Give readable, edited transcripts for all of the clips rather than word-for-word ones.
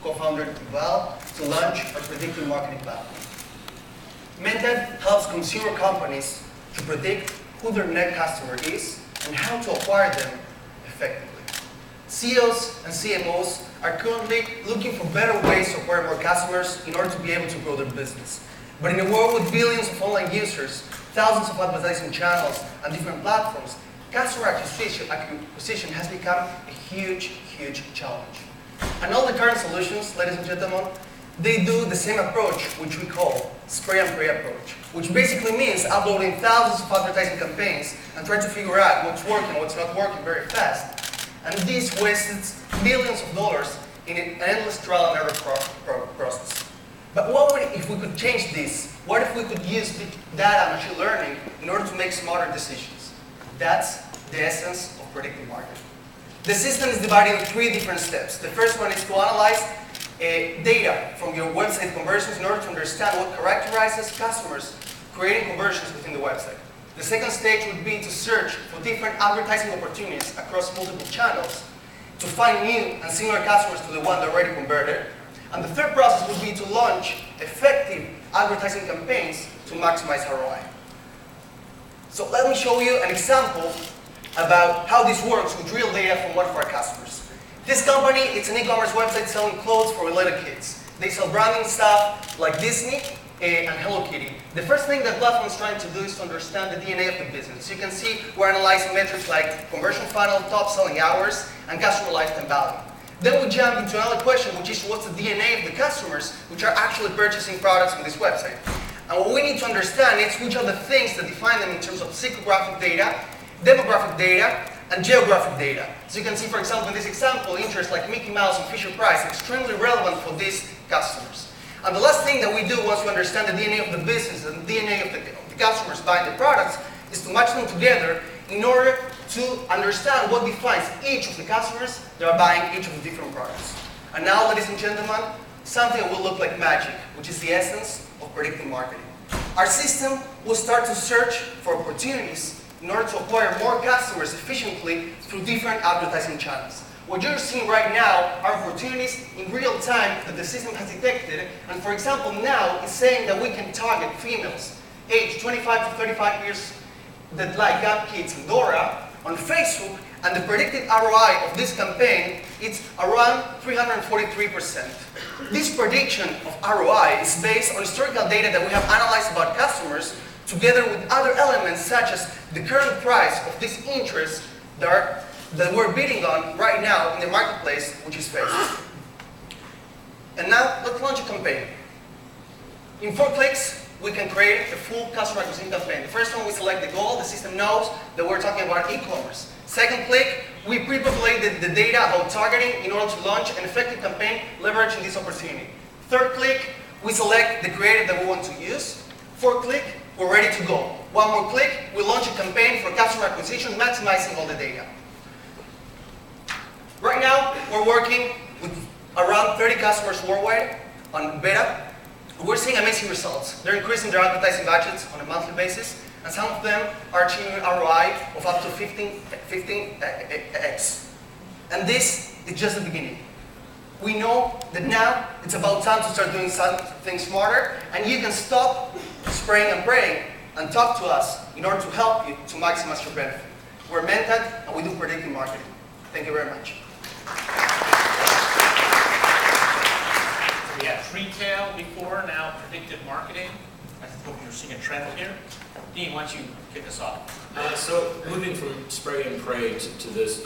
co-founder Vanderveldt, to launch our predictive marketing platform. MentAd helps consumer companies to predict who their net customer is and how to acquire them effectively. CEOs and CMOs are currently looking for better ways to acquire more customers in order to be able to grow their business. But in a world with billions of online users, thousands of advertising channels, and different platforms, customer acquisition has become a huge, huge challenge. And all the current solutions, ladies and gentlemen, they do the same approach, which we call spray and pray approach, which basically means uploading thousands of advertising campaigns and trying to figure out what's working, what's not working very fast. And this wastes millions of dollars in an endless trial and error process. But what if we could change this? What if we could use big data and machine learning in order to make smarter decisions? That's the essence of predictive marketing. The system is divided into 3 different steps. The first one is to analyze data from your website conversions in order to understand what characterizes customers creating conversions within the website. The second stage would be to search for different advertising opportunities across multiple channels to find new and similar customers to the one that already converted. And the third process would be to launch effective advertising campaigns to maximize ROI. So let me show you an example about how this works with real data from one of our customers. This company, it's an e-commerce website selling clothes for little kids. They sell branding stuff like Disney and Hello Kitty. The first thing that platform is trying to do is to understand the DNA of the business. You can see we're analyzing metrics like conversion funnel, top selling hours, and customer lifetime value. Then we jump into another question, which is what's the DNA of the customers which are actually purchasing products on this website. And what we need to understand is which are the things that define them in terms of psychographic data, demographic data, and geographic data. So you can see, for example, in this example, interests like Mickey Mouse and Fisher Price are extremely relevant for these customers. And the last thing that we do once we understand the DNA of the business and the DNA of the customers buying the products is to match them together in order to understand what defines each of the customers that are buying each of the different products. And now, ladies and gentlemen, something that will look like magic, which is the essence of predictive marketing. Our system will start to search for opportunities in order to acquire more customers efficiently through different advertising channels. What you're seeing right now are opportunities in real time that the system has detected, and for example now it's saying that we can target females aged 25 to 35 years that like Gap Kids and Dora on Facebook, and the predicted ROI of this campaign is around 343%. This prediction of ROI is based on historical data that we have analyzed about customers together with other elements such as the current price of this interest that we're bidding on right now in the marketplace, which is Facebook. And now, let's launch a campaign. In 4 clicks, we can create a full customer acquisition campaign. The first one, we select the goal. The system knows that we're talking about e-commerce. Second click, we pre-populate the data about targeting in order to launch an effective campaign leveraging this opportunity. Third click, we select the creative that we want to use. Fourth click, we're ready to go. One more click, we launch a campaign for customer acquisition, maximizing all the data. Right now, we're working with around 30 customers worldwide on beta. We're seeing amazing results. They're increasing their advertising budgets on a monthly basis, and some of them are achieving ROI of up to 15x. And this is just the beginning. We know that now it's about time to start doing something smarter, and you can stop spraying and praying and talk to us in order to help you to maximize your benefit. We're MentAd, and we do predictive marketing. Thank you very much. We had retail before, now predictive marketing. I hope you're seeing a trend here. Dean, why don't you kick us off? So moving from spray and pray to this,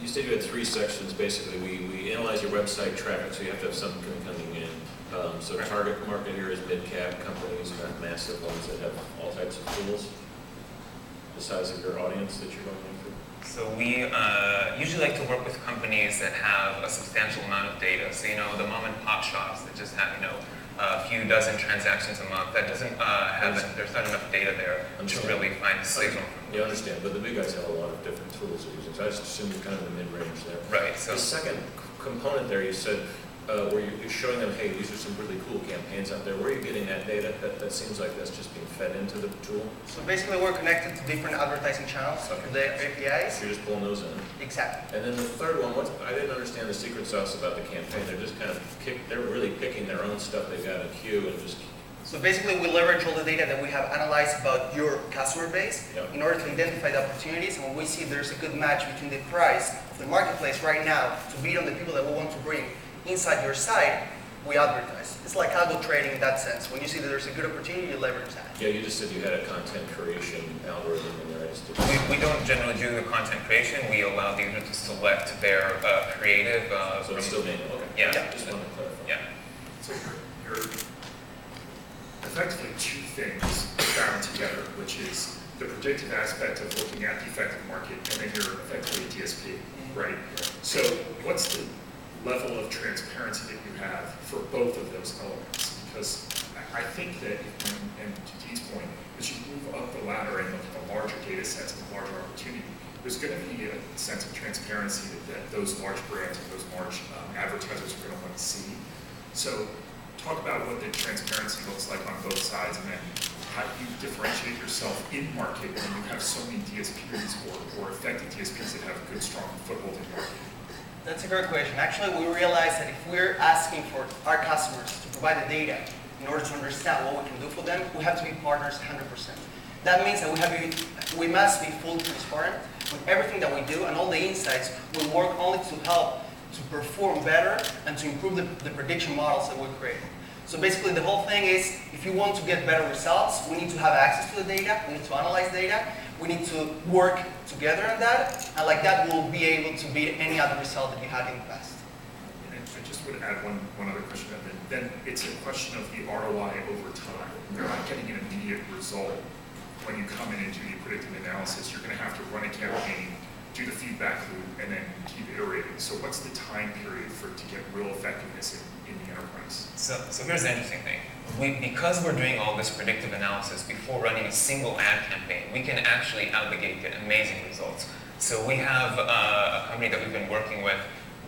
you said you had 3 sections basically. We analyze your website traffic, so you have to have something coming in. So target market here is mid-cap companies, not massive ones that have all types of tools. The size of your audience that you're going after? So we usually like to work with companies that have a substantial amount of data. So, the mom and pop shops that just have, a few dozen transactions a month, that doesn't there's not enough data there to really find a signal. Yeah, I understand, but the big guys have a lot of different tools they're using, so I just assume you're kind of in the mid-range there. Right. So the second component there, you said where you're showing them, hey, these are some really cool campaigns out there. Where are you getting that data? That seems like that's just being fed into the tool. So basically, we're connected to different advertising channels through the APIs. So you're just pulling those in. Exactly. And then the third one, I didn't understand the secret sauce about the campaign. They're just kind of they're really picking their own stuff they've got in queue and just. So basically, we leverage all the data that we have analyzed about your customer base in order to identify the opportunities. And when we see there's a good match between the price of the marketplace right now to beat on the people that we want to bring inside your site, we advertise. It's like algo trading in that sense. When you see that there's a good opportunity, you leverage that. Yeah, you just said you had a content creation algorithm in there. We don't generally do the content creation. We allow the user to select their creative. So it's still manual. Okay. Yeah. Just wanted to clarify. Yeah. So you're effectively two things bound together, which is the predictive aspect of looking at the effective market, and then you're effectively a DSP, right? So what's the level of transparency that you have for both of those elements? Because I think that, and to Dee's point, as you move up the ladder and look at the larger data sets and the larger opportunity, there's going to be a sense of transparency that those large brands and those large advertisers are going to want to see. So talk about what the transparency looks like on both sides, and then how you differentiate yourself in market when you have so many DSPs or effective DSPs that have a good, strong foothold in market. That's a great question. Actually, we realized that if we're asking for our customers to provide the data in order to understand what we can do for them, we have to be partners 100%. That means that we must be fully transparent with everything that we do, and all the insights will work only to help to perform better and to improve the prediction models that we create. So basically, the whole thing is, if you want to get better results, we need to have access to the data, we need to analyze data, we need to work together on that, and like that, we'll be able to beat any other result that you had in the past. And I just would add one other question, and then it's a question of the ROI over time. You're not getting an immediate result when you come in and do the predictive analysis. You're going to have to run a campaign, do the feedback loop, and then keep iterating. So what's the time period to get real effectiveness in the enterprise? So here's the interesting thing. Because we're doing all this predictive analysis before running a single ad campaign, we can actually out the gate get amazing results. So we have a company that we've been working with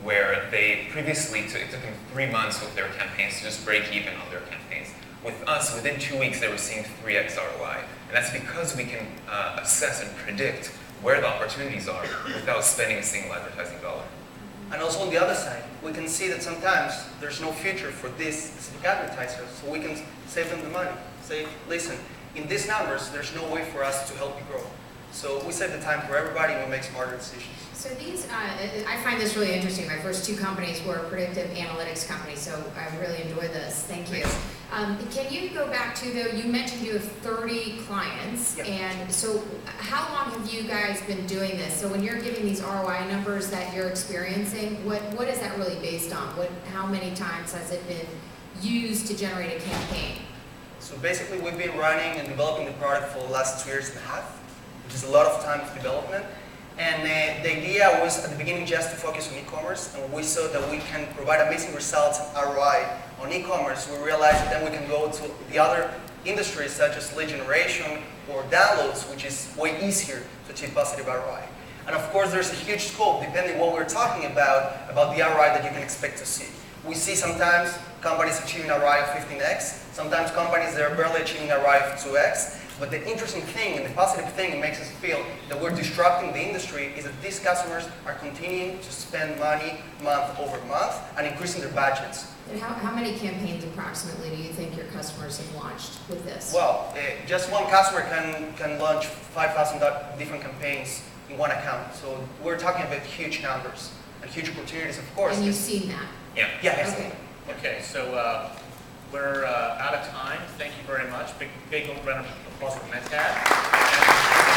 where they previously, it took them 3 months with their campaigns to just break even on their campaigns. With us, within 2 weeks, they were seeing 3x ROI. And that's because we can assess and predict where the opportunities are without spending a single advertising dollar. And also on the other side, we can see that sometimes there's no future for this specific advertiser, so we can save them the money. Say, listen, in these numbers, there's no way for us to help you grow. So we save the time for everybody and we make smarter decisions. So these, I find this really interesting. My first 2 companies were predictive analytics companies, so I really enjoy this. Thank you. Can you go back to, though, you mentioned you have 30 clients, and so how long have you guys been doing this? So when you're giving these ROI numbers that you're experiencing, what is that really based on? How many times has it been used to generate a campaign? So basically, we've been running and developing the product for the last 2.5 years, which is a lot of time of development. And the idea was at the beginning just to focus on e-commerce, and we saw that we can provide amazing results and ROI on e-commerce. We realized that then we can go to the other industries such as lead generation or downloads, which is way easier to achieve positive ROI. And of course, there's a huge scope depending what we're talking about the ROI that you can expect to see. We see sometimes companies achieving ROI of 15x, sometimes companies that are barely achieving ROI of 2x. But the interesting thing and the positive thing it makes us feel that we're disrupting the industry is that these customers are continuing to spend money month over month and increasing their budgets. And how many campaigns approximately do you think your customers have launched with this? Well, just one customer can launch 5,000 different campaigns in one account. So we're talking about huge numbers and huge opportunities, of course. And you've seen that? Yeah. Yeah. Okay. Okay, so we're out of time. Thank you very much. Big round of applause for MentAd.